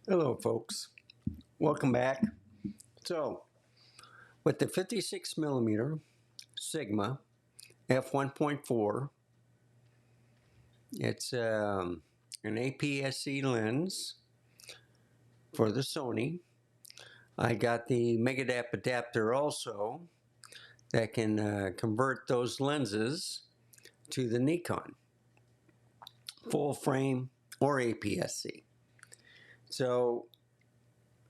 Hello folks, welcome back. So with the 56mm Sigma f1.4, it's an APSC lens for the Sony. I got the Megadap adapter also that can convert those lenses to the Nikon full frame or APS-C. So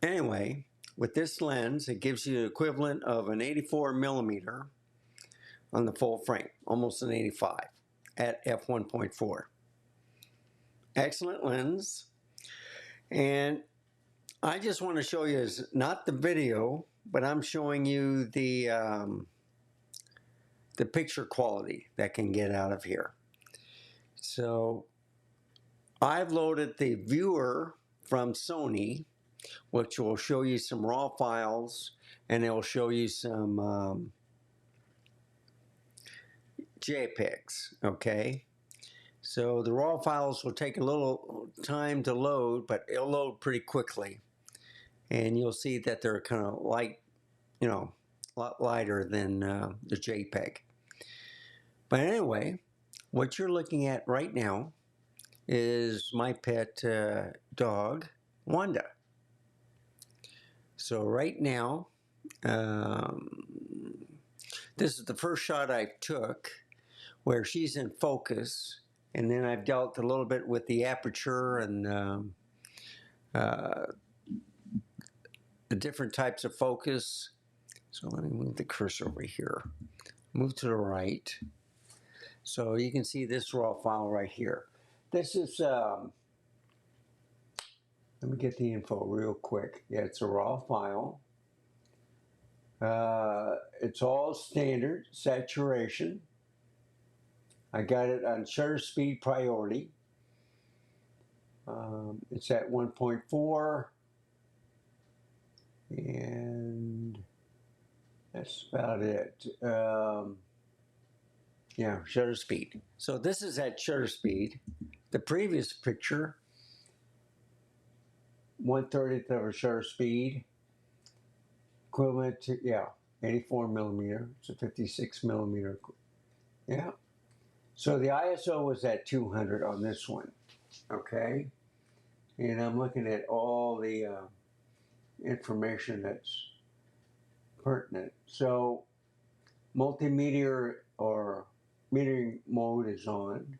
anyway, with this lens, it gives you the equivalent of an 84mm on the full frame, almost an 85 at f1.4. Excellent lens. And I just want to show you is not the video, but I'm showing you the picture quality that can get out of here. So I've loaded the viewer from Sony, which will show you some raw files, and it will show you some JPEGs, okay? So the raw files will take a little time to load, but it'll load pretty quickly. And you'll see that they're kind of light, a lot lighter than the JPEG. But anyway, what you're looking at right now is my pet dog, Wanda. So right now, this is the first shot I took where she's in focus, and then I've dealt a little bit with the aperture and the different types of focus. So let me move the cursor over here. Move to the right. So you can see this raw file right here. This is, let me get the info real quick. Yeah, it's a raw file. It's all standard saturation. I got it on shutter speed priority. It's at 1.4, and that's about it. Yeah, shutter speed. So this is at shutter speed. The previous picture, 1/30th of a shutter speed, equivalent to, 84mm. It's a 56mm. Yeah. So the ISO was at 200 on this one, okay? And I'm looking at all the information that's pertinent. So multimeter or metering mode is on,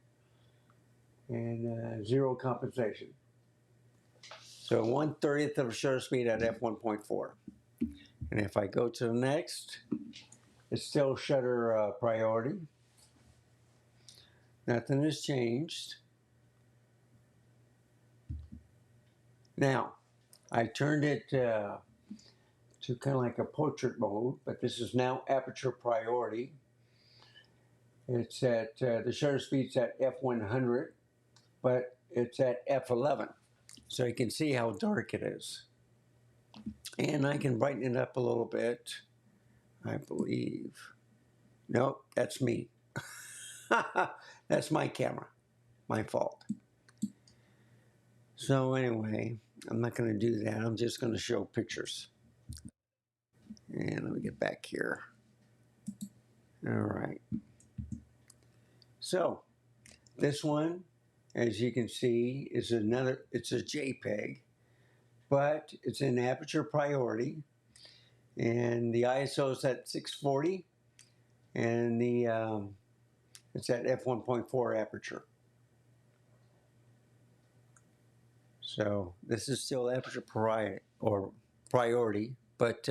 and zero compensation. So 1/30th of a shutter speed at f1.4. And if I go to the next, it's still shutter priority. Nothing has changed. Now, I turned it to kind of like a portrait mode, but this is now aperture priority. It's at, the shutter speed's at f100, but it's at f11. So you can see how dark it is. And I can brighten it up a little bit, I believe. Nope, that's me. That's my camera. My fault. So anyway, I'm not going to do that. I'm just going to show pictures. And let me get back here. All right. So this one, as you can see, is it's a JPEG, but it's in aperture priority. And the ISO is at 640, and it's at f1.4 aperture. So this is still aperture priority, but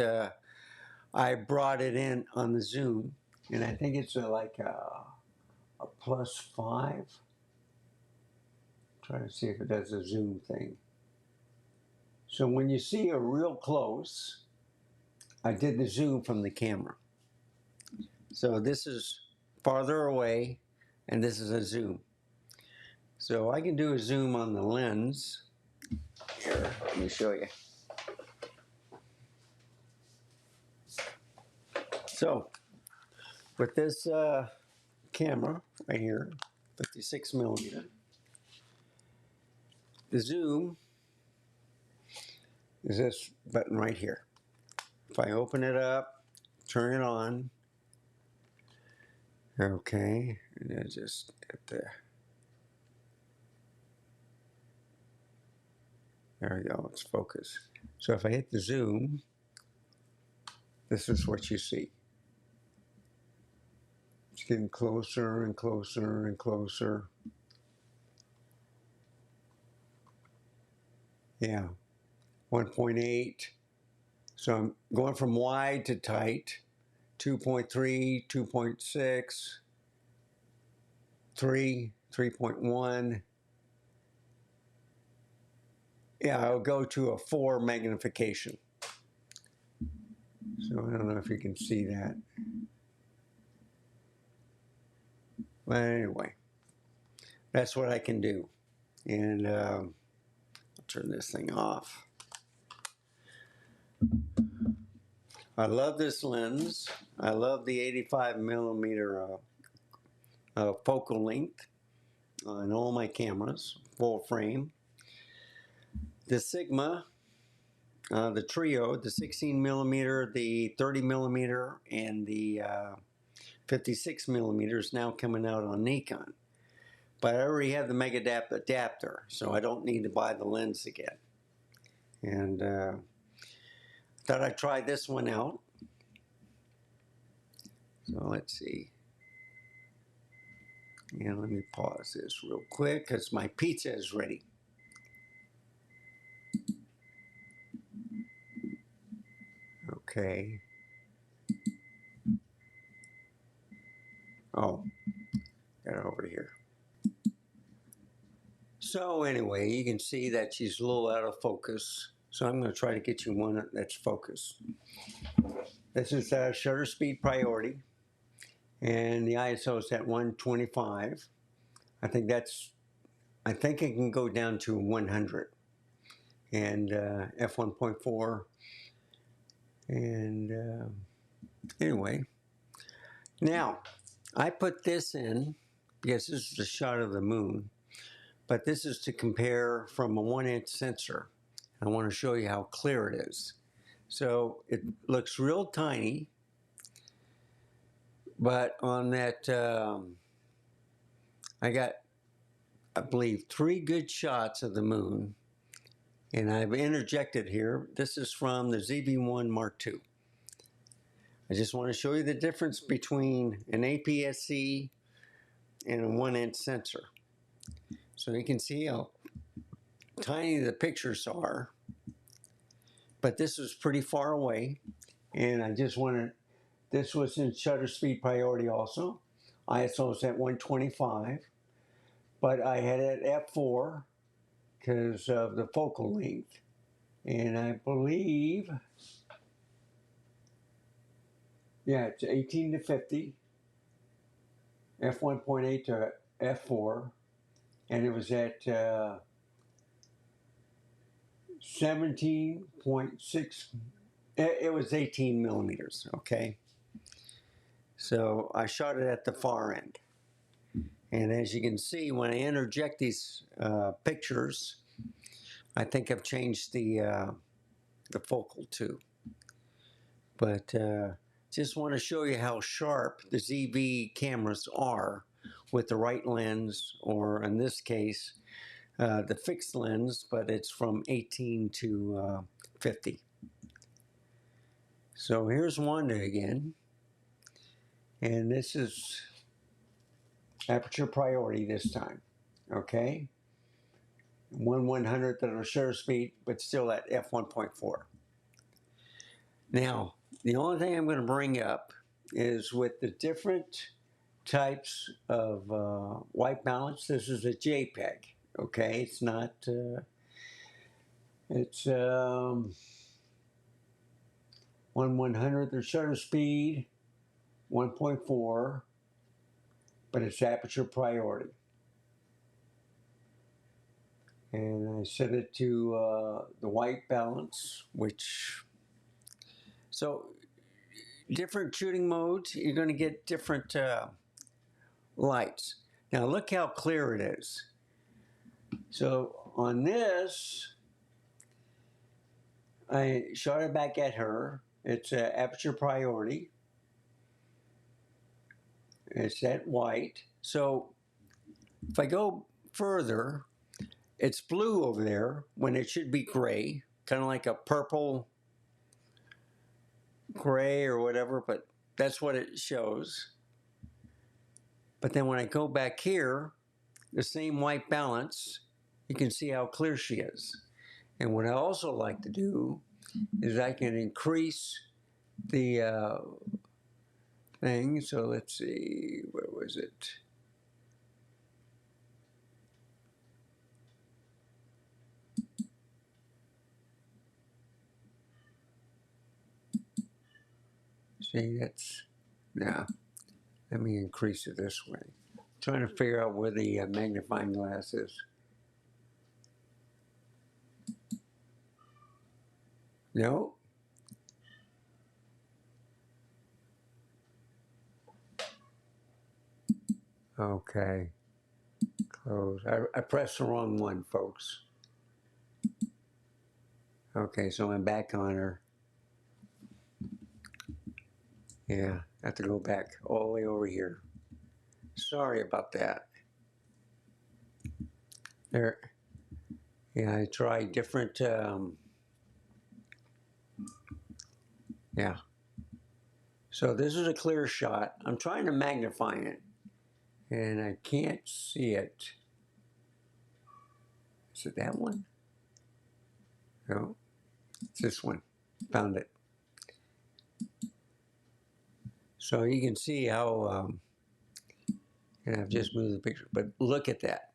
I brought it in on the zoom, and I think it's like a +5. Try to see if it does a zoom thing. So when you see a real close, I did the zoom from the camera. So this is farther away, and this is a zoom. So I can do a zoom on the lens. Here, let me show you. So with this camera right here, 56mm, the zoom is this button right here. If I open it up, turn it on, okay, and then just hit there. There we go, it's focused. So if I hit the zoom, this is what you see. It's getting closer and closer and closer. Yeah, 1.8. So I'm going from wide to tight. 2.3, 2.6, 3, 3.1. Yeah, I'll go to a 4 magnification. So I don't know if you can see that. But anyway, that's what I can do. And I'll turn this thing off. I love this lens. I love the 85 millimeter focal length on all my cameras, full frame. The Sigma, the Trio, the 16 millimeter, the 30 millimeter, and the 56 millimeters now coming out on Nikon. But I already have the Megadap adapter, so I don't need to buy the lens again. And thought I'd try this one out. So let's see. Yeah, let me pause this real quick because my pizza is ready. Okay. Oh, got it over here. So anyway, you can see that she's a little out of focus. So I'm going to try to get you one that's focused. This is shutter speed priority, and the ISO is at 125. I think it can go down to 100, and f1.4. And anyway, now I put this in because this is a shot of the moon, but this is to compare from a 1-inch sensor. I want to show you how clear it is. So it looks real tiny, but on that, I got, I believe, 3 good shots of the moon, and I've interjected here. This is from the ZV-1 Mark II. I just want to show you the difference between an APS-C and a 1-inch sensor. So you can see how tiny the pictures are, but this was pretty far away, and I just wanted, this was in shutter speed priority also. ISO is at 125, but I had it at f4 because of the focal length. And I believe, yeah, it's 18 to 50, f1.8 to f4, and it was at 17.6, it was 18 millimeters, okay? So I shot it at the far end. And as you can see, when I interject these pictures, I think I've changed the focal too. But just want to show you how sharp the ZV cameras are with the right lens, or in this case, the fixed lens, but it's from 18 to 50. So here's Wanda again. And this is aperture priority this time, okay? 1/100th of the shutter speed, but still at f1.4. Now, the only thing I'm going to bring up is with the different types of white balance. This is a JPEG, okay? It's not, it's 1/100th of shutter speed, 1.4, but it's aperture priority. And I set it to the white balance, which, so different shooting modes, you're going to get different lights. Now look how clear it is. So on this, I shot it back at her. It's aperture priority. It's at white. So if I go further, it's blue over there when it should be gray, kind of like a purple gray or whatever, but that's what it shows. But then when I go back here, the same white balance, you can see how clear she is. And what I also like to do is I can increase the thing. So let's see, where was it? See, that's, now, let me increase it this way. I'm trying to figure out where the magnifying glass is. No. Okay. Close. I pressed the wrong one, folks. Okay, so I'm back on her. Yeah, I have to go back all the way over here. Sorry about that. There. Yeah, I tried different. Yeah. So this is a clear shot. I'm trying to magnify it, and I can't see it. Is it that one? No, it's this one. Found it. So you can see how, and I've just moved the picture, but look at that.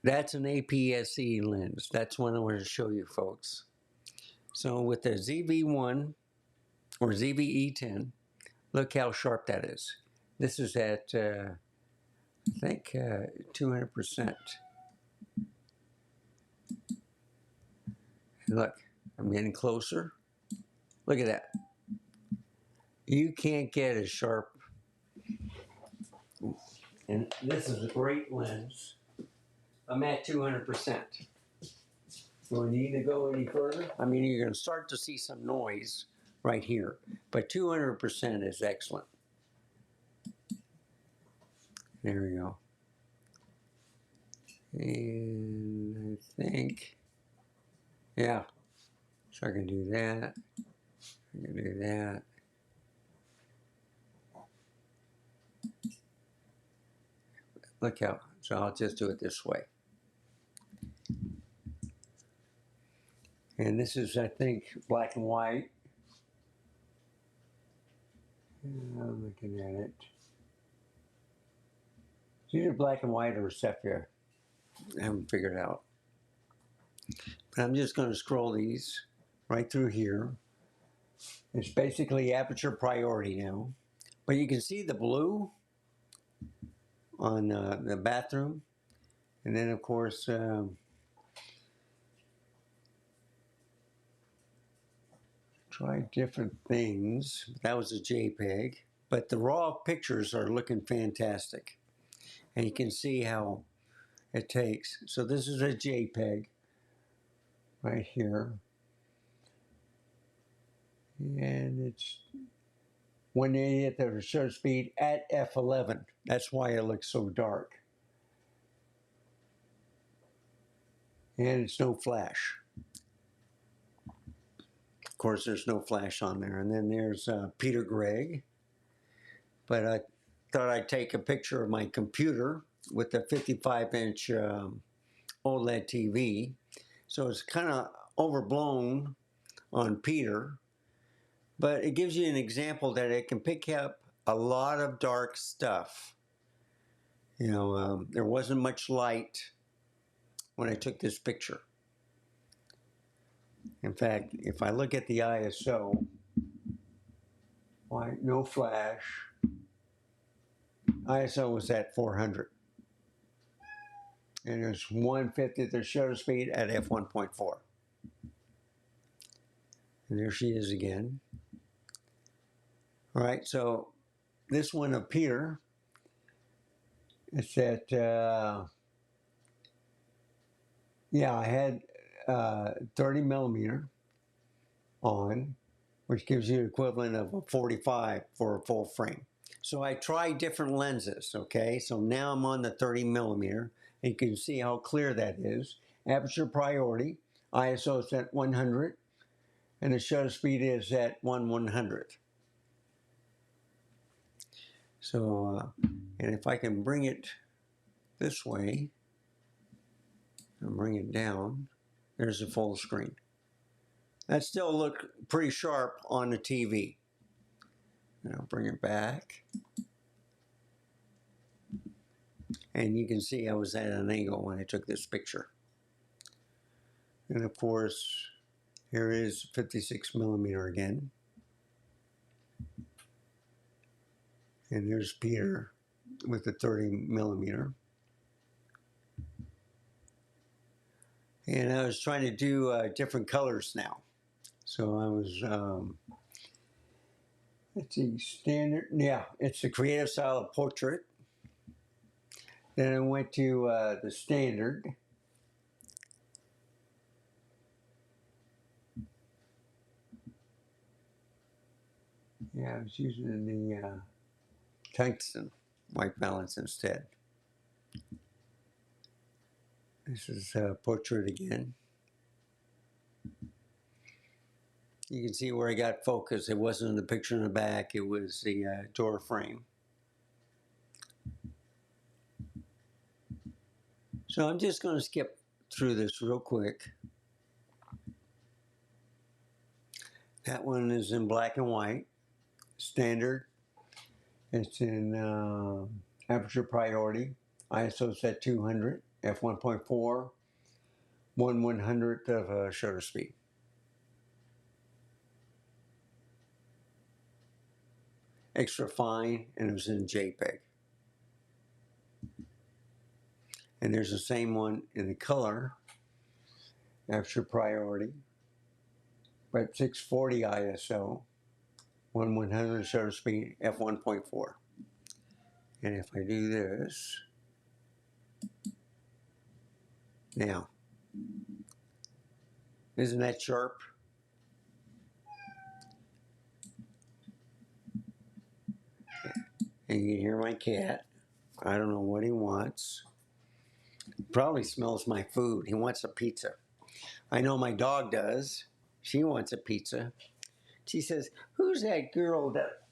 That's an APS-C lens. That's one I want to show you folks. So with the ZV-1 or ZV-E10, look how sharp that is. This is at, I think, 200%. Look, I'm getting closer. Look at that. You can't get as sharp. And this is a great lens. I'm at 200%. Do I need to go any further? I mean, you're going to start to see some noise right here, but 200% is excellent. There we go. And I think, yeah, so I can do that. I can do that. Look how, so I'll just do it this way. And this is, I think, black and white. I'm looking at it. It's either black and white or sepia. I haven't figured out. But I'm just going to scroll these right through here. It's basically aperture priority now. But you can see the blue on the bathroom. And then, of course, try different things. That was a JPEG. But the raw pictures are looking fantastic. And you can see how it takes. So this is a JPEG right here. And it's 180 at the shutter speed at f11. That's why it looks so dark. And it's no flash. Of course, there's no flash on there. And then there's Peter Gregg. But I thought I'd take a picture of my computer with the 55-inch OLED TV. So it's kind of overblown on Peter. But it gives you an example that it can pick up a lot of dark stuff. You know, there wasn't much light when I took this picture. In fact, if I look at the ISO, why, no flash, ISO was at 400. And it's 1/50 the shutter speed at f1.4. And there she is again. All right, so this one of Peter, it's at, yeah, I had 30 millimeter on, which gives you the equivalent of a 45 for a full frame. So I tried different lenses, okay? So now I'm on the 30 millimeter, and you can see how clear that is. Aperture priority, ISO is at 100, and the shutter speed is at 1/100th. So, and if I can bring it this way, and bring it down, there's a full screen. That still look pretty sharp on the TV. And I'll bring it back. And you can see I was at an angle when I took this picture. And of course, here is 56 millimeter again. And there's Peter with the 30 millimeter. And I was trying to do different colors now. So I was, let's see, standard, yeah, it's the creative style of portrait. Then I went to the standard. Yeah, I was using the tungsten white balance instead. This is portrait again. You can see where I got focus. It wasn't the picture in the back, it was the door frame. So I'm just going to skip through this real quick. That one is in black and white, standard. It's in aperture priority. ISO is at 200, f1.4, 1/100th of shutter speed. Extra fine, and it was in JPEG. And there's the same one in the color, aperture priority, but 640 ISO, 1/100th shutter speed, f1.4. And if I do this, now, isn't that sharp? And you can hear my cat. I don't know what he wants. Probably smells my food. He wants a pizza. I know my dog does. She wants a pizza. She says, "Who's that girl that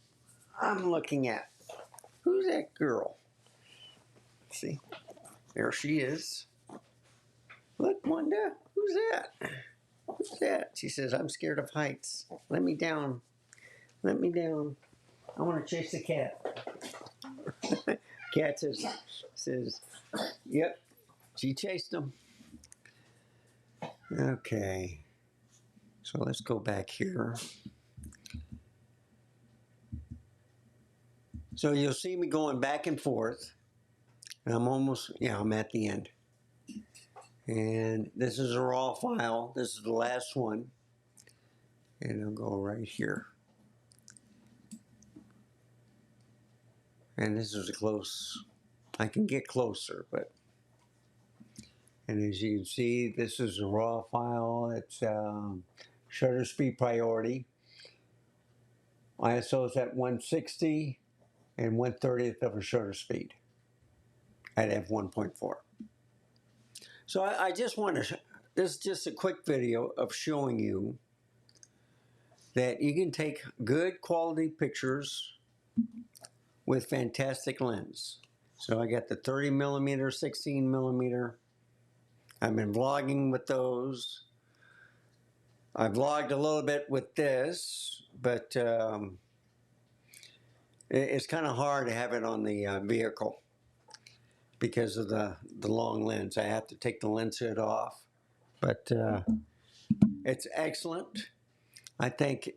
I'm looking at? Who's that girl?" See, there she is. "Look, Wanda, who's that? Who's that?" She says, "I'm scared of heights. Let me down. Let me down. I want to chase the cat." Cat says, "Yep, she chased him." Okay, so let's go back here. So you'll see me going back and forth. And I'm almost, yeah, I'm at the end. And this is a raw file. This is the last one. And I'll go right here. And this is a close, I can get closer, but. And as you can see, this is a raw file. It's shutter speed priority. ISO is at 160 and 1/30th of a shutter speed at f1.4. So I just want to, this is just a quick video of showing you that you can take good quality pictures with fantastic lens. So I got the 30 millimeter, 16 millimeter. I've been vlogging with those. I vlogged a little bit with this, but it's kind of hard to have it on the vehicle because of the long lens. I have to take the lens hood off, but it's excellent. I think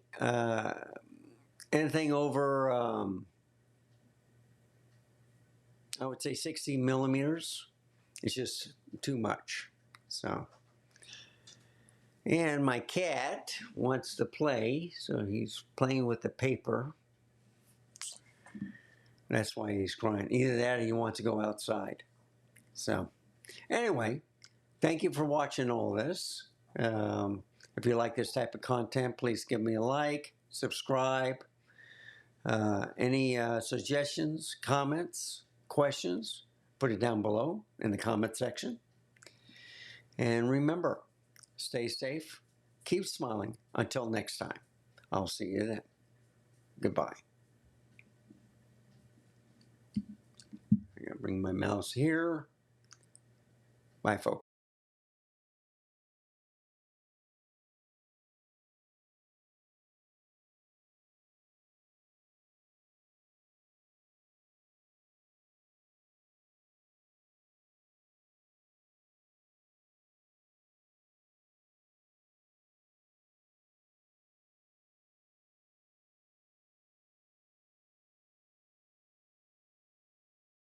anything over, I would say 60 millimeters is just too much. So, and my cat wants to play, so he's playing with the paper. That's why he's crying. Either that or he wants to go outside. So, anyway, thank you for watching all this. If you like this type of content, please give me a like, subscribe. Any suggestions, comments, questions, put it down below in the comment section. And remember, stay safe, keep smiling. Until next time, I'll see you then. Goodbye. I'm going to bring my mouse here. Bye, folks.